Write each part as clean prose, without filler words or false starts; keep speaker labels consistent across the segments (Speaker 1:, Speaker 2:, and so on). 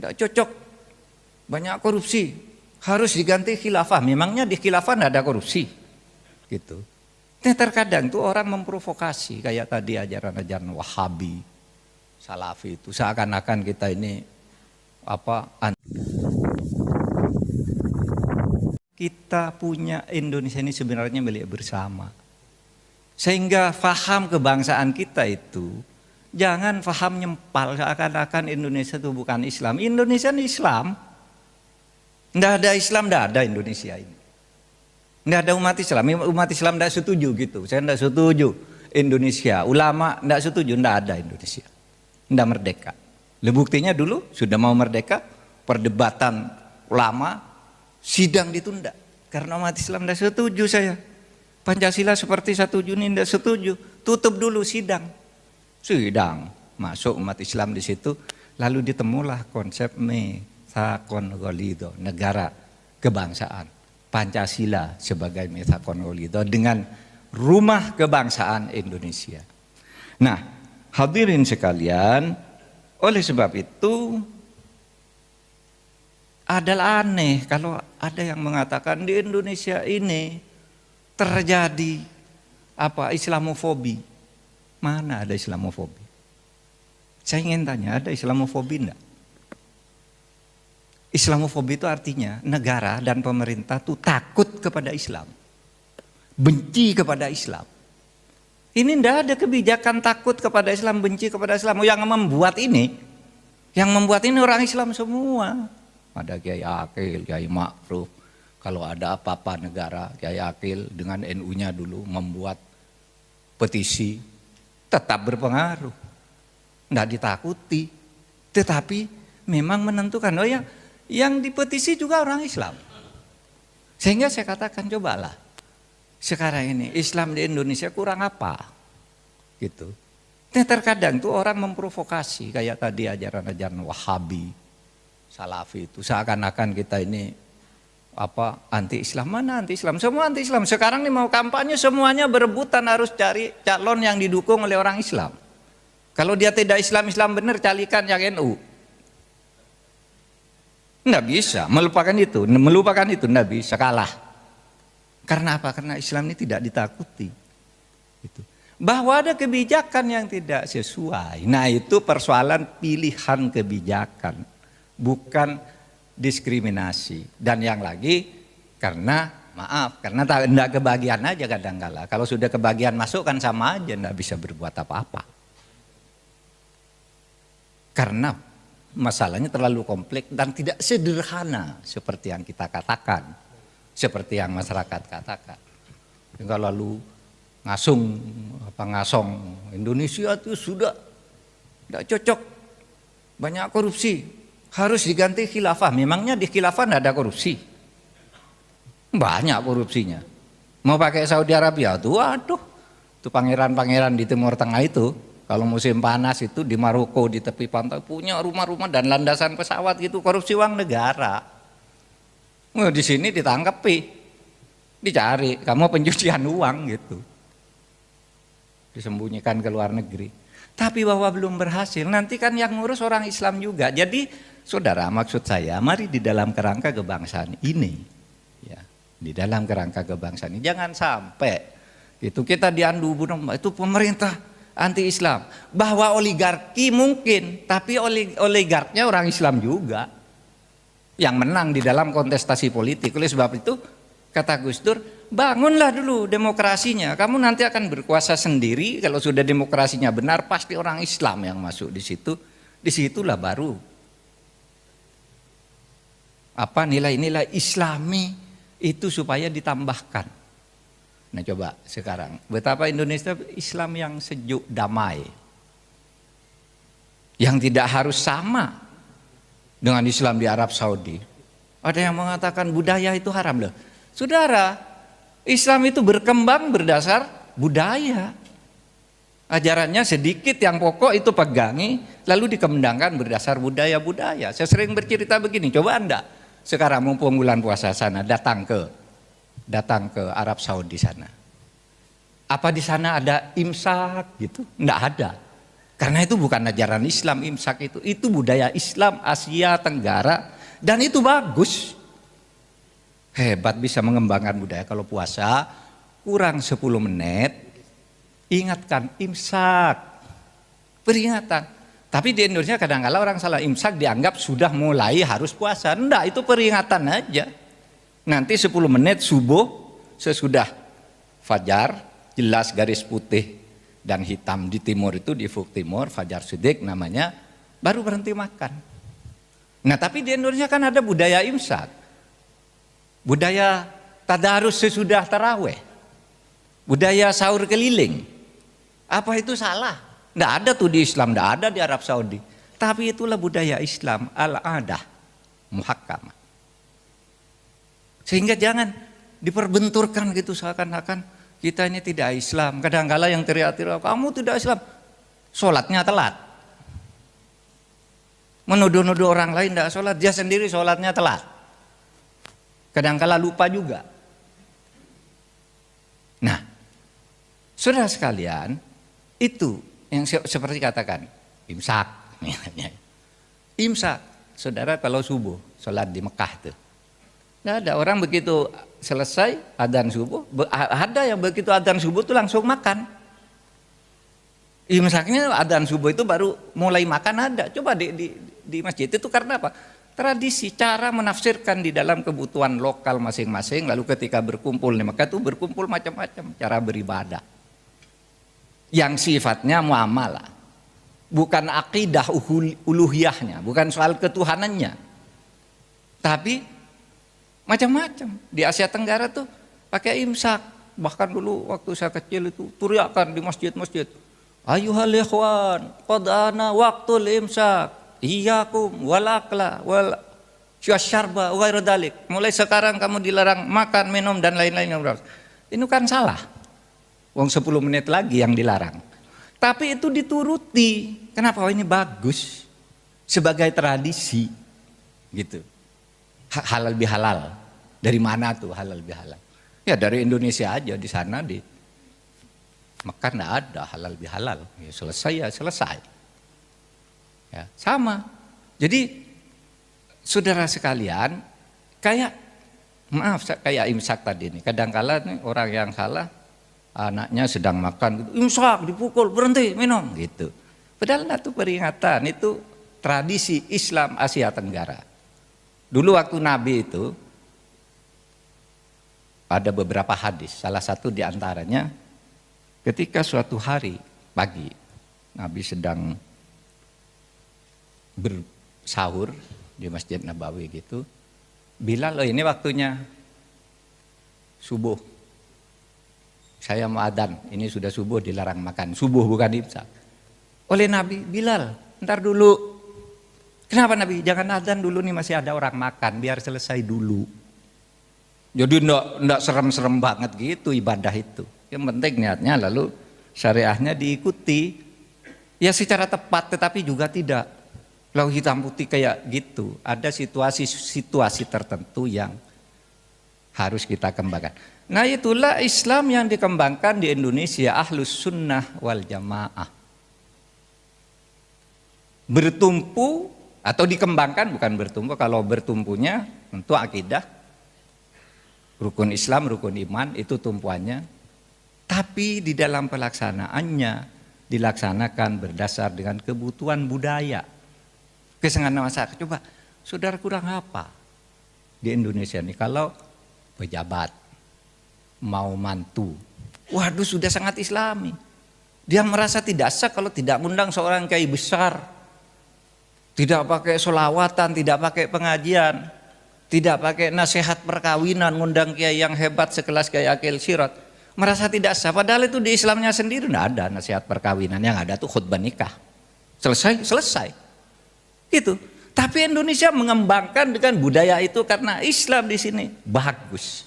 Speaker 1: tidak cocok, banyak korupsi, harus diganti khilafah. Memangnya di khilafah tidak ada korupsi, gitu. Nah, terkadang tuh orang memprovokasi kayak tadi ajaran-ajaran Wahabi, Salafi itu seakan-akan kita ini kita punya Indonesia ini sebenarnya milik bersama. Sehingga faham kebangsaan kita itu jangan faham nyempal seakan-akan Indonesia itu bukan Islam. Indonesia ini Islam. Tidak ada Islam, tidak ada Indonesia ini. Tidak ada umat Islam. Umat Islam tidak setuju gitu. Saya tidak setuju Indonesia. Ulama tidak setuju, tidak ada Indonesia. Tidak merdeka. Buktinya dulu sudah mau merdeka, perdebatan ulama, sidang ditunda. Karena umat Islam tidak setuju saya. Pancasila seperti 1 Juni tidak setuju. Tutup dulu sidang. Sidang. Masuk umat Islam di situ. Lalu ditemulah konsep Mitsaqon Ghalidho, negara kebangsaan. Pancasila sebagai Mitsaqon Ghalidho dengan rumah kebangsaan Indonesia. Nah, hadirin sekalian, oleh sebab itu adalah aneh kalau ada yang mengatakan di Indonesia ini terjadi Islamofobi. Mana ada Islamofobi? Saya ingin tanya, ada Islamofobi enggak? Islamofobi itu artinya negara dan pemerintah itu takut kepada Islam, benci kepada Islam. Ini enggak ada kebijakan takut kepada Islam, benci kepada Islam. Yang membuat ini orang Islam semua. Ada Kiai Akil, Kiai Ma'ruf. Kalau ada apa-apa negara, Kiai Akil dengan NU-nya dulu membuat petisi, tetap berpengaruh. Tidak ditakuti. Tetapi memang menentukan, yang dipetisi juga orang Islam. Sehingga saya katakan, cobalah. Sekarang ini Islam di Indonesia kurang apa? Gitu. Nah, terkadang tuh orang memprovokasi kayak tadi ajaran-ajaran Wahabi, Salafi itu seakan-akan kita ini anti Islam. Mana anti Islam? Semua anti Islam. Sekarang nih mau kampanye semuanya berebutan harus cari calon yang didukung oleh orang Islam. Kalau dia tidak Islam benar, carikan yang NU. Enggak bisa melupakan itu enggak bisa, kalah. Karena apa? Karena Islam ini tidak ditakuti. Gitu. Bahwa ada kebijakan yang tidak sesuai. Nah, itu persoalan pilihan kebijakan, bukan diskriminasi. Dan yang lagi karena tidak kebagian aja kadang-kala. Kalau sudah kebagian masuk kan sama aja, tidak bisa berbuat apa-apa. Karena masalahnya terlalu kompleks dan tidak sederhana seperti yang kita katakan, seperti yang masyarakat katakan. Kalau lalu ngasong Indonesia itu sudah tidak cocok, banyak korupsi, harus diganti khilafah. Memangnya di khilafah tidak ada korupsi? Banyak korupsinya. Mau pakai Saudi Arabia tuh, waduh, tuh pangeran-pangeran di Timur Tengah itu, kalau musim panas itu di Maroko di tepi pantai punya rumah-rumah dan landasan pesawat gitu, korupsi uang negara. Di sini ditangkepi, dicari, kamu pencucian uang gitu, disembunyikan ke luar negeri. Tapi bahwa belum berhasil, nanti kan yang ngurus orang Islam juga. Jadi saudara, maksud saya, mari di dalam kerangka kebangsaan ini, ya, di dalam kerangka kebangsaan ini jangan sampai itu kita diandu itu pemerintah anti Islam. Bahwa oligarki mungkin, tapi oligarknya orang Islam juga yang menang di dalam kontestasi politik. Oleh sebab itu kata Gus Dur, bangunlah dulu demokrasinya. Kamu nanti akan berkuasa sendiri. Kalau sudah demokrasinya benar, pasti orang Islam yang masuk di situ. Disitulah baru nilai-nilai Islami itu supaya ditambahkan. Nah, coba sekarang betapa Indonesia Islam yang sejuk, damai, yang tidak harus sama dengan Islam di Arab Saudi. Ada yang mengatakan budaya itu haram loh. Saudara, Islam itu berkembang berdasar budaya. Ajarannya sedikit, yang pokok itu pegangi, lalu dikembangkan berdasar budaya-budaya. Saya sering bercerita begini, coba Anda sekarang mumpung bulan puasa sana datang ke Arab Saudi sana. Apa di sana ada imsak gitu? Enggak ada. Karena itu bukan ajaran Islam imsak itu budaya Islam Asia Tenggara dan itu bagus. Hebat bisa mengembangkan budaya. Kalau puasa kurang 10 menit ingatkan imsak. Peringatan. Tapi di Indonesia kadang-kala orang salah imsak dianggap sudah mulai harus puasa. Enggak, itu peringatan aja. Nanti 10 menit subuh sesudah fajar jelas garis putih dan hitam di timur itu di ufuk timur fajar shidik namanya baru berhenti makan. Nah tapi di Indonesia kan ada budaya imsak, budaya tadarus sesudah taraweh, budaya sahur keliling. Apa itu salah? Nggak ada tuh di Islam, nggak ada di Arab Saudi. Tapi itulah budaya Islam al-adah muhakkamah. Sehingga jangan diperbenturkan gitu seakan-akan kita ini tidak Islam. Kadang-kala yang teriak-teriak, kamu tidak Islam, sholatnya telat. Menuduh-nuduh orang lain tidak sholat, dia sendiri sholatnya telat. Kadang-kala lupa juga. Nah, saudara sekalian, itu yang seperti katakan, imsak. Imsak, saudara kalau subuh, sholat di Mekah tuh. Nggak ada orang begitu selesai adzan subuh, ada yang begitu adzan subuh itu langsung makan. Imsaknya adzan subuh itu baru mulai makan ada. Coba di masjid itu karena apa? Tradisi, cara menafsirkan di dalam kebutuhan lokal masing-masing. Lalu ketika berkumpul di Mekah itu berkumpul macam-macam cara beribadah. Yang sifatnya muamalah, bukan akidah uluhiyahnya, bukan soal ketuhanannya, tapi macam-macam. Di Asia Tenggara tuh pakai imsak. Bahkan dulu waktu saya kecil itu teriakan di masjid-masjid, ayuhal ikhwan, qad ana waqtul imsak, iyyakum wal akla wal syarba wa ghairu dzalik. Mulai sekarang kamu dilarang makan, minum dan lain-lain. Ini kan salah. Wong 10 menit lagi yang dilarang. Tapi itu dituruti. Kenapa? Oh, ini bagus sebagai tradisi gitu. Halal bihalal. Dari mana tuh halal bihalal? Ya dari Indonesia aja, di sana di Mekah enggak ada halal bihalal. Ya selesai ya selesai. Ya, sama. Jadi saudara sekalian, kayak imsak tadi nih. Kadang-kala nih orang yang salah, anaknya sedang makan, imsak dipukul, berhenti minum gitu. Padahal itu peringatan, itu tradisi Islam Asia Tenggara. Dulu waktu Nabi itu ada beberapa hadis, salah satu diantaranya ketika suatu hari pagi Nabi sedang bersahur di Masjid Nabawi gitu, Bilal, ini waktunya subuh, saya mau adzan, ini sudah subuh dilarang makan, subuh bukan imsak. Oleh Nabi, Bilal, ntar dulu. Kenapa Nabi? Jangan adzan dulu nih, masih ada orang makan, biar selesai dulu. Jadi enggak serem-serem banget gitu ibadah itu. Yang penting niatnya, lalu syariahnya diikuti. Ya secara tepat, tetapi juga tidak. Lalu hitam putih kayak gitu. Ada situasi-situasi tertentu yang harus kita kembangkan. Nah itulah Islam yang dikembangkan di Indonesia, Ahlus Sunnah wal Jamaah. Bertumpu atau dikembangkan, bukan bertumpu. Kalau bertumpunya tentu akidah, rukun Islam, rukun iman, itu tumpuannya. Tapi di dalam pelaksanaannya dilaksanakan berdasar dengan kebutuhan budaya, kesenangan masyarakat. Coba saudara kurang apa di Indonesia nih, kalau pejabat mau mantu, waduh sudah sangat Islami. Dia merasa tidak sah kalau tidak mengundang seorang kiai besar. Tidak pakai sholawatan, tidak pakai pengajian, tidak pakai nasihat perkawinan, ngundang kiai yang hebat sekelas Kiai Akil Sirot. Merasa tidak sah, padahal itu di Islamnya sendiri tidak ada nasihat perkawinan, yang ada tuh khutbah nikah. Selesai. Gitu. Tapi Indonesia mengembangkan dengan budaya itu karena Islam di sini bagus.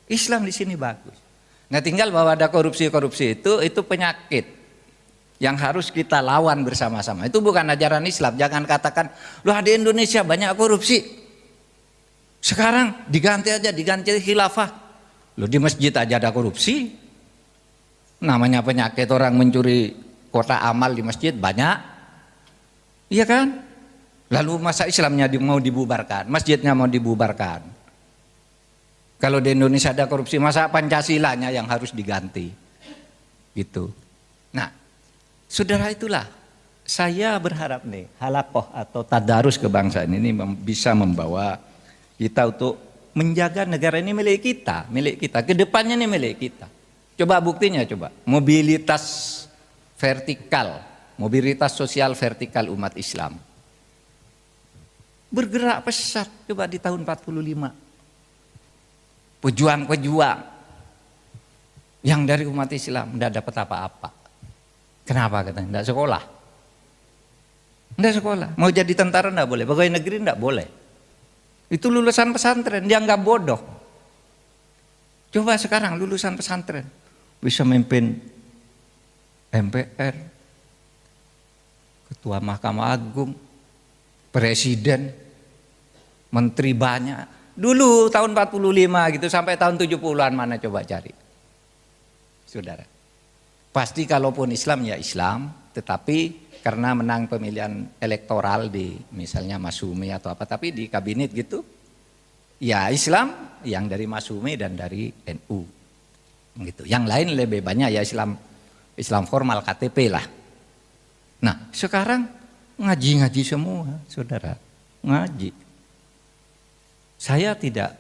Speaker 1: Islam di sini bagus. Nah tinggal bahwa ada korupsi-korupsi itu penyakit yang harus kita lawan bersama-sama. Itu bukan ajaran Islam. Jangan katakan, loh di Indonesia banyak korupsi, sekarang diganti khilafah. Loh di masjid aja ada korupsi. Namanya penyakit orang mencuri kota amal di masjid banyak, iya kan? Lalu masa Islamnya mau dibubarkan, masjidnya mau dibubarkan? Kalau di Indonesia ada korupsi, masa Pancasilanya yang harus diganti? Gitu. Nah, saudara, itulah saya berharap nih halakoh atau tadarus kebangsaan ini bisa membawa kita untuk menjaga negara ini milik kita, kedepannya ini milik kita. Coba buktinya, coba mobilitas vertikal, mobilitas sosial vertikal umat Islam bergerak pesat. Coba di tahun 45 pejuang-pejuang yang dari umat Islam tidak dapat apa-apa. Kenapa katanya? Tidak sekolah. Tidak sekolah. Mau jadi tentara tidak boleh, pegawai negeri tidak boleh. Itu lulusan pesantren, dia nggak bodoh. Coba sekarang lulusan pesantren bisa memimpin MPR, Ketua Mahkamah Agung, Presiden, Menteri banyak. Dulu tahun 45 gitu sampai tahun 70-an mana coba cari. Saudara. Pasti kalaupun Islam ya Islam, tetapi karena menang pemilihan elektoral di misalnya Masyumi atau apa, tapi di kabinet gitu ya Islam yang dari Masyumi dan dari NU gitu. Yang lain lebih banyak ya Islam formal, KTP lah. Nah, sekarang ngaji-ngaji semua, saudara, ngaji. Saya tidak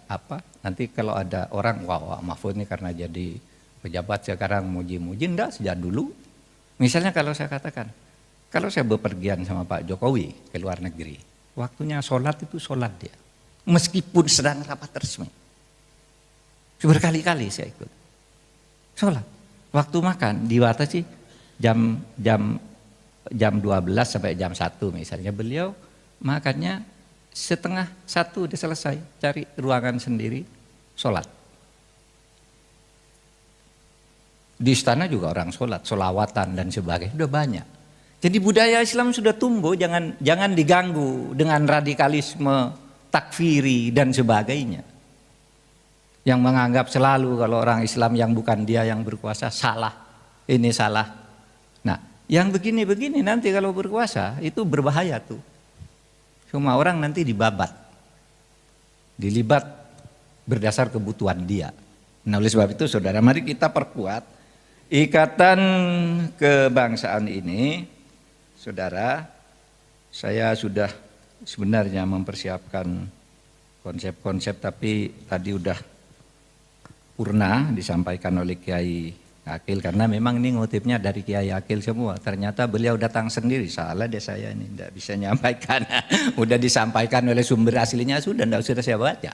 Speaker 1: apa, nanti kalau ada orang wah Mahfud ini karena jadi pejabat sekarang muji-muji, enggak, sejak dulu. Misalnya kalau saya katakan, kalau saya bepergian sama Pak Jokowi ke luar negeri, waktunya sholat itu sholat dia, meskipun sedang rapat resmi. Berkali-kali saya ikut sholat. Waktu makan dibatasi jam 12 sampai jam 1 misalnya, beliau makannya setengah 1 udah selesai, cari ruangan sendiri sholat. Di istana juga orang sholat, sholawatan dan sebagainya, udah banyak. Jadi budaya Islam sudah tumbuh, jangan diganggu dengan radikalisme, takfiri dan sebagainya. Yang menganggap selalu kalau orang Islam yang bukan dia yang berkuasa salah, ini salah. Nah, yang begini-begini nanti kalau berkuasa itu berbahaya tuh. Semua orang nanti dilibat berdasar kebutuhan dia. Nah, oleh sebab itu saudara, mari kita perkuat ikatan kebangsaan ini. Saudara, saya sudah sebenarnya mempersiapkan konsep-konsep, tapi tadi udah purna disampaikan oleh Kiai Akil, karena memang ini ngutipnya dari Kiai Akil semua. Ternyata beliau datang sendiri, salah deh saya ini, tidak bisa nyampaikan. Udah disampaikan oleh sumber aslinya, sudah tidak usah saya baca.